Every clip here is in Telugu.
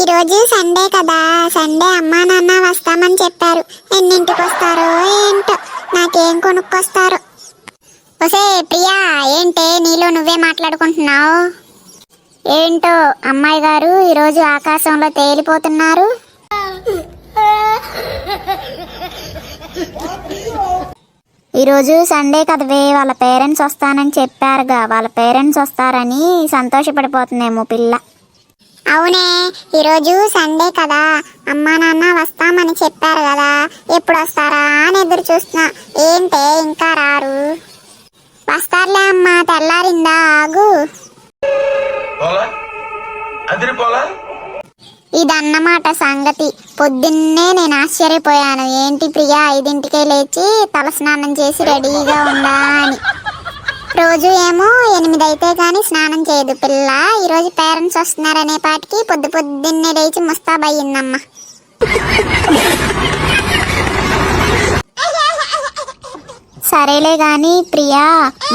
ఈరోజు సండే కదా, సండే అమ్మా నాన్న వస్తామని చెప్పారు. ఎన్నింటికి వస్తారో ఏంటో, నాకేం కొనుక్కొస్తారో. ఒసే ప్రియా, ఏంటే నీలో నువ్వే మాట్లాడుకుంటున్నావు? ఏంటో అమ్మాయి గారు ఈరోజు ఆకాశంలో తేలిపోతున్నారు. ఈరోజు సండే కదవే, వాళ్ళ పేరెంట్స్ వస్తానని చెప్పారుగా, వాళ్ళ పేరెంట్స్ వస్తారని సంతోషపడిపోతుందేమో పిల్ల. అవునే, ఈరోజు సండే కదా, అమ్మా నాన్న వస్తామని చెప్పారు కదా, ఎప్పుడు వస్తారా అని ఎదురు చూస్తున్నా. ఏంటే ఇంకా రారు? వస్తారులే అమ్మా, తెల్లారిందా, ఆగు. ఇదన్నమాట సంగతి. పొద్దున్నే నేను ఆశ్చర్యపోయాను, ఏంటి ప్రియా 5ంటికే లేచి తలస్నానం చేసి రెడీగా ఉందా అని. రోజు ఏమో 8 అయితే కానీ స్నానం చేయదు పిల్ల. ఈరోజు పేరెంట్స్ వస్తున్నారనే పాటికి పొద్దున్నే లేచి ముస్తాబయ్యిందమ్మా. సరేలే గాని ప్రియా,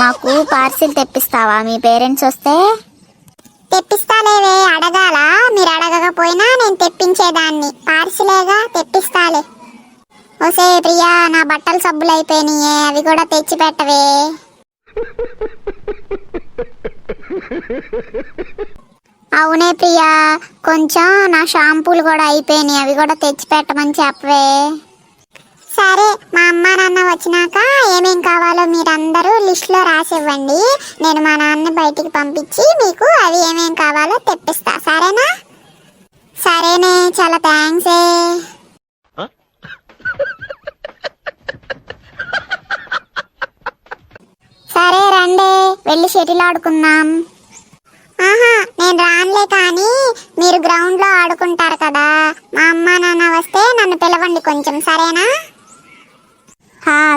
మాకు పార్సిల్ తెప్పిస్తావా మీ పేరెంట్స్ వస్తే? తెప్పిస్తాలేవే, అడగాల? మీరు అడగకపోయినా నేను తెప్పించేదాన్ని. పార్సిలేగా, తెప్పిస్తాలే. ఓసే ప్రియా, నా బట్టలు సబ్బులు అయిపోయినాయే, అవి కూడా తెచ్చి పెట్టవే. అవునే ప్రియా, కొంచెం నా షాంపూలు కూడా అయిపోయినాయి, అవి కూడా తెచ్చి పెట్టమని చెప్పవే. సరే, మా అమ్మ నాన్న వచ్చినాక ఏమేం కావాలో మీరందరూ లిస్ట్లో రాసివ్వండి. నేను మా నాన్నని బయటికి పంపించి మీకు అవి ఏమేం కావాలో తెప్పిస్తా, సరేనా? సరేనే, చాలా థ్యాంక్సే. సరే రండి, వెళ్ళి షటిల్ ఆడుకుందాం. ఆహా, నేను రానులే, కానీ మీరు గ్రౌండ్లో ఆడుకుంటారు కదా, మా అమ్మ నాన్న వస్తే నన్ను పిలవండి కొంచెం, సరేనా?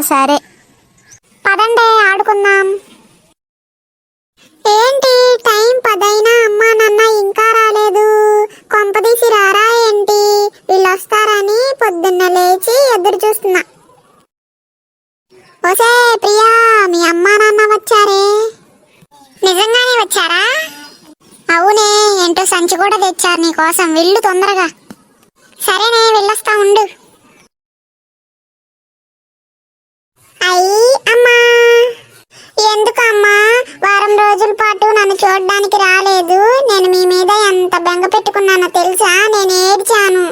సరే, పదండి ఆడుకుందాం. ఏంటి టైం 10 అయినా అమ్మా నాన్న ఇంకా రాలేదు? కొంపదీసి రారా ఏంటి? వీళ్ళు వస్తారని పొద్దున్న లేచి ఎదురు చూస్తున్నా. ఓసే ప్రియా, మీ అమ్మా నాన్న వచ్చారే? నిజంగానే వచ్చారా? అవునే, ఏంటో సంచి కూడా తెచ్చారు నీకోసం, వెళ్ళు తొందరగా. సరేనే, వెళ్ళొస్తా ఉండు. అయ్యి అమ్మా, ఎందుకమ్మా వారం రోజుల పాటు నన్ను చూడడానికి రాలేదు? నేను మీ మీద ఎంత బెంగ పెట్టుకున్నానో తెలుసా? నేను ఏడ్చాను.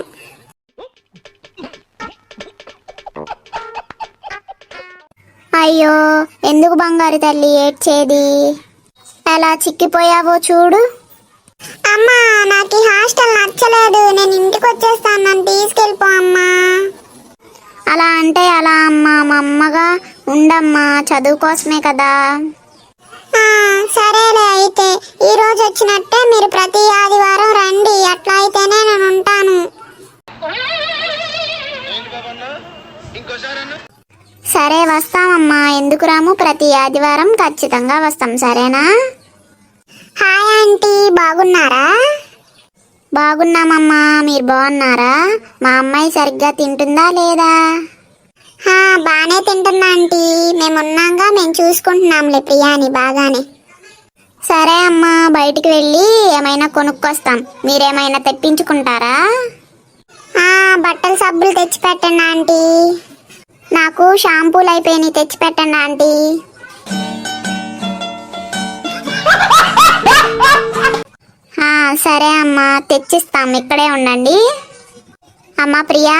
అయ్యో, ఎందుకు బంగారు తల్లి ఏడ్చేది? ఎలా చిక్కిపోయావో చూడు. అమ్మా, నాకు ఈ హాస్టల్ నచ్చలేదు, నేను ఇంటికి వచ్చేస్తాను, నన్ను తీసుకెళ్ళిపో అమ్మా. అలా అంటే అలా అమ్మా, మా అమ్మగా ఉండమ్మా, చదువు కోసమే కదా. సరేలే, అయితే ఈ రోజు వచ్చినట్టే మీరు ప్రతి ఆదివారం రండి, అట్లా అయితేనే నేను ఉంటాను. సరే వస్తామమ్మా, ఎందుకు రాము, ప్రతి ఆదివారం ఖచ్చితంగా వస్తాం, సరేనా? హాయ్ ఆంటీ, బాగున్నారా? బాగున్నామమ్మా, మీరు బాగున్నారా? మా అమ్మాయి సరిగ్గా తింటుందా లేదా? బాగానే తింటుందా ఆంటీ, మేమున్నాగా, మేము చూసుకుంటున్నాంలే ప్రియాని బాగానే. సరే అమ్మా, బయటికి వెళ్ళి ఏమైనా కొనుక్కొస్తాం, మీరేమైనా తెప్పించుకుంటారా? బట్టలు సబ్బులు తెచ్చిపెట్టండి ఆంటీ. నాకు షాంపూలు అయిపోయినాయి, తెచ్చిపెట్టండి ఆంటీ. సరే అమ్మా, తెచ్చిస్తాం, ఇక్కడే ఉండండి. అమ్మా ప్రియా,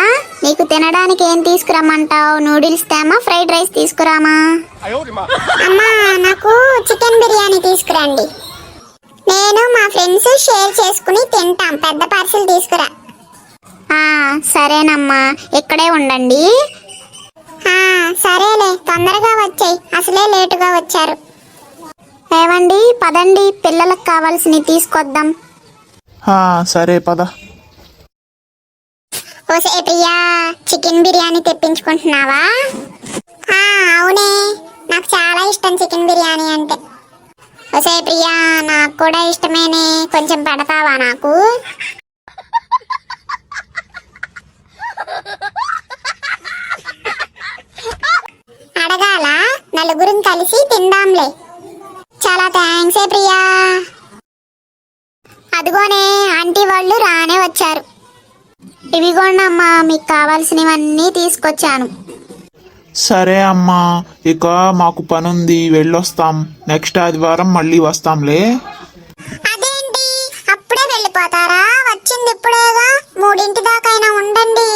నీకు తినడానికి ఏం తీసుకురమ్మంటావు? నూడిల్స్ తేమా, ఫ్రైడ్ రైస్ తీసుకురామా? అమ్మా, నాకు చికెన్ బిర్యానీ తీసుకురండి. నేను మా ఫ్రెండ్స్ షేర్ చేసుకుని తింటాం, పెద్ద పార్సిల్ తీసుకురా. సరేనమ్మా, ఇక్కడే ఉండండి. సరేలే, తొందరగా వచ్చాయి, అసలే లేటుగా వచ్చారు. ఏవండి, పదండి, పిల్లలకు కావాల్సినవి తీసుకొద్దాం. సరే పద. ఓసే ప్రియా, చికెన్ బిర్యానీ తెప్పించుకుంటున్నావా? అవునే, నాకు చాలా ఇష్టం చికెన్ బిర్యానీ అంటే. ఓసే ప్రియా, నాకు కూడా ఇష్టమేనే, కొంచెం పెడతావా నాకు? అడగాల? నలుగురం కలిసి తిందాంలే. చాలా థ్యాంక్సే ప్రియా. అదిగోనే ఆంటీ వాళ్ళు రానే వచ్చారు. ఇవిగోండి అమ్మా, మీకు కావాల్సినవన్నీ తీసుకొచ్చాను. సరే అమ్మా, ఇక మాకు పనుంది, వెళ్ళొస్తాం. నెక్స్ట్ ఆదివారం మళ్ళీ వస్తాంలే. అదేంటి అప్పుడే వెళ్ళిపోతారా? వచ్చింది ఇప్పుడేగా, 3 దాకైనా ఉండండి.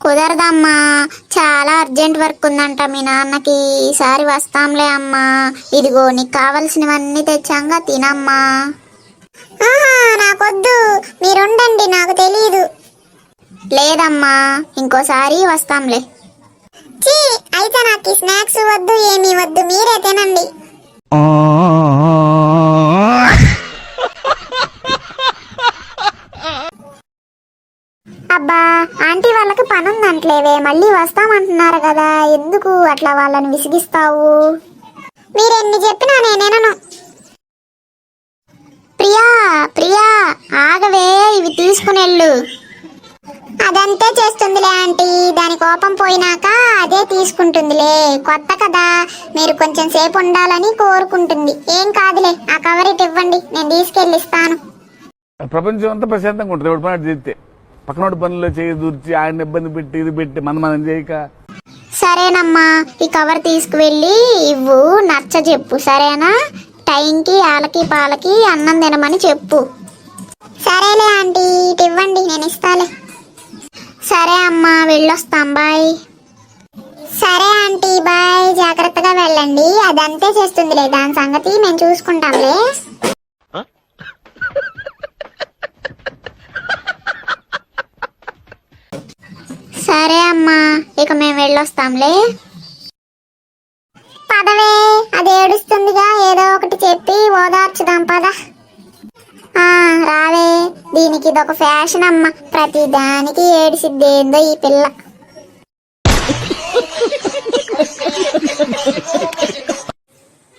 కుదరదమ్మా, చాలా అర్జెంట్ వర్క్ ఉందంట మీ నాన్నకి. ఈసారి వస్తాంలే అమ్మా. ఇదిగో నీకు కావలసినవన్నీ తెచ్చాంగా, తినమ్మా. నాకొద్దు, మీరుండండి, నాకు తెలీదు. లేదమ్మా, ఇంకోసారి వస్తాంలే. అయితే నాకు స్నాక్స్ వద్దు, ఏమీ వద్దు, మీరే తినండి. అబ్బా, ఆంటీ వాళ్ళకి పనుందంటలేవే, మళ్ళీ వస్తామంటున్నారు కదా, ఎందుకు అట్లా వాళ్ళని విసిగిస్తావు? మీరెన్ని చెప్పినా నేనేనను. ప్రియా ప్రియా, ఆగవే, ఇవి తీసుకునెళ్ళు. అదంతే చేస్తుందిలే ఆంటీ, దాని కోపం పోయినాక అదే తీసుకుంటుందిలే. కొత్త కదా, మీరు కొంచెం సేపు ఉండాలని కోరుకుంటుంది. ఏం కాదులే, ఆ కవర్ ఇటు ఇవ్వండి, నేను తీసుకెళ్ళి ఇస్తాను. ప్రపంచం అంతా ప్రశాంతంగా ఉంటుంది ఒకటి పని చేస్తే. పక్కనోడి పనుల్లో చేయి దూర్చి ఆయన ఇబ్బంది పెట్టి ఇది పెట్టి మనం చేయక. సరేనమ్మా, ఈ కవర్ తీసుకువెళ్ళి ఇవ్వు, నచ్చ చెప్పు, సరేనా? టైంకి ఆలకి పాలకి అన్నం తినమని చెప్పు. సరేలే ఆంటీ, ఇటు ఇవ్వండి, నేను ఇస్తాలే. సరే అమ్మా, వెళ్ళొస్తాం, బాయ్. సరే ఆంటీ, బాయ్, జాగ్రత్తగా వెళ్ళండి. అదంతే చేస్తుందిలే, దాని సంగతి మేము చూసుకుంటాంలే. సరే అమ్మా, ఇక మేము వెళ్ళొస్తాంలే. పదవే, అది ఏడుస్తుందిగా, ఏదో ఒకటి చెప్పి ఓదార్చుదాం, పద. రావే, దీనికి ఇదొక ఫ్యాషన్ అమ్మ, ప్రతి దానికి ఏడిసిద్దేందో ఈ పిల్ల.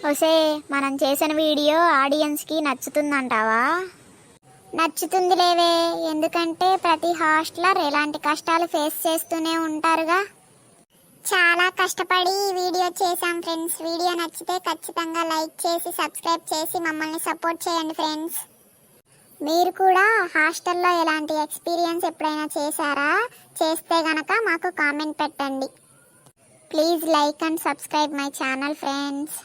ఒసే, మనం చేసిన వీడియో ఆడియన్స్ కి నచ్చుతుందంటావా? నచ్చుతుంది లేవే, ఎందుకంటే ప్రతి హాస్టలర్ ఎలాంటి కష్టాలు ఫేస్ చేస్తూనే ఉంటారుగా. చాలా కష్టపడి ఈ వీడియో చేశాం ఫ్రెండ్స్. వీడియో నచ్చితే ఖచ్చితంగా లైక్ చేసి సబ్స్క్రైబ్ చేసి మమ్మల్ని సపోర్ట్ చేయండి ఫ్రెండ్స్. మీరు కూడా హాస్టల్లో ఎలాంటి ఎక్స్పీరియన్స్ ఎప్పుడైనా చేశారా? చేస్తే గనక మాకు కామెంట్ పెట్టండి. Please like and subscribe my channel friends.